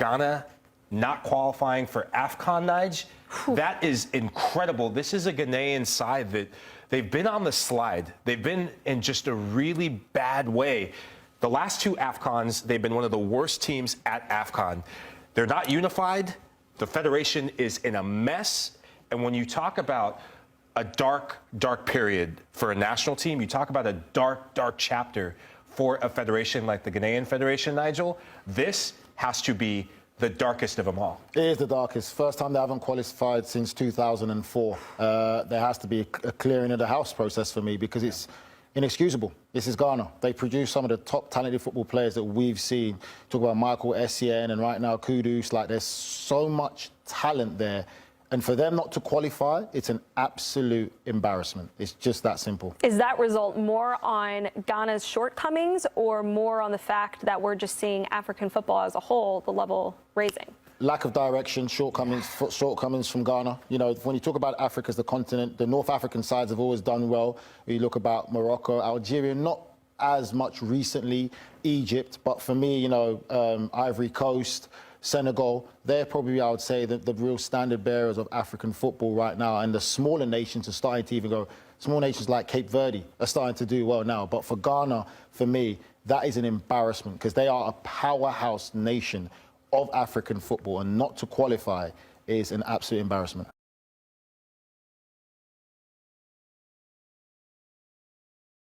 Ghana not qualifying for AFCON, Nige, that is incredible. This is a Ghanaian side that they've been on the slide. They've been in just a really bad way. The last two AFCONs, they've been one of the worst teams at AFCON. They're not unified. The federation is in a mess. And when you talk about a dark, dark period for a national team, you talk about a dark, dark chapter for a federation like the Ghanaian Federation, Nigel, this has to be the darkest of them all. It is the darkest. First time they haven't qualified since 2004. There has to be a clearing of the house process for me because it's inexcusable. This is Ghana. They produce some of the top talented football players that we've seen. Talk about Michael Essien and right now Kudus. Like, there's so much talent there. And for them not to qualify, it's an absolute embarrassment. It's just that simple. Is that result more on Ghana's shortcomings or more on the fact that we're just seeing African football as a whole, the level raising? Lack of direction, shortcomings from Ghana. You know, when you talk about Africa as the continent, the North African sides have always done well. You look about Morocco, Algeria, not as much recently, Egypt, but for me, you know, Ivory Coast, Senegal, they're probably, I would say, the real standard bearers of African football right now. And the smaller nations are starting to even go, small nations like Cape Verde are starting to do well now. But for Ghana, for me, that is an embarrassment because they are a powerhouse nation of African football, and not to qualify is an absolute embarrassment.